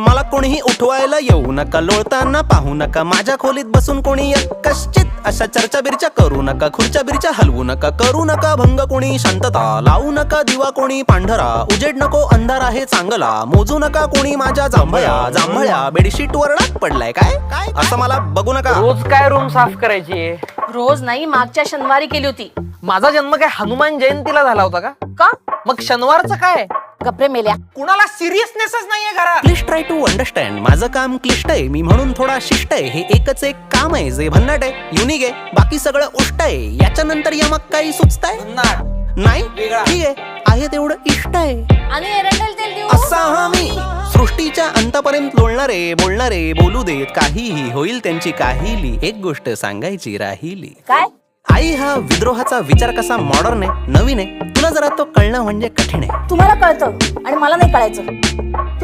मला कोणीही उठवायला येऊ नका, लोळताना पाहू नका, माझ्या खोलीत बसून कोणी कश्चित अशा चर्चा बिर्चा करू नका, खुर्च्या बिर्च्या हलवू नका, करू नका भंग कोणी शांतता, लावू नका दिवा कोणी पांढरा, उजेड नको अंधार आहे चांगला, मोजू नका कोणी माझ्या जांभळ्या बेडशीट वर डाग पडलाय काय काय असं मला बघू नका. रोज काय रूम साफ करायची? रोज नाही, मागच्या शनिवारी केली होती. माझा जन्म काय हनुमान जयंतीला झाला होता का? का? मग शनिवारचं काय? गप्रे मेल्या. कुणाला सिरियसनेसच नाहीये घरात. प्लीज ट्राय टू अंडरस्टँड, माझं काम क्लिष्ट आहे, मी म्हणून थोडा शिष्ट आहे, हे एकच एक काम आहे जे भन्नाट आहे, युनिक आहे, बाकी सगळं उष्ट आहे, याच्या नंतर यमक काही सुचताय नाही? ठीक आहे तेवढं इष्ट आहे. आणि एरंडेल तेल देऊ? असा हा मी सृष्टीच्या अंतापर्यंत लोळणारे बोलणारे बोलू देत, काहीही होईल त्यांची काहीली, एक गोष्ट सांगायची राहिली. काय? आई हा विद्रोहाचा विचार कसा मॉडर्न आहे, नवीन आहे, तुला जरा तो कळणं म्हणजे कठीण आहे. तुम्हाला कळतं आणि मला नाही कळायचं.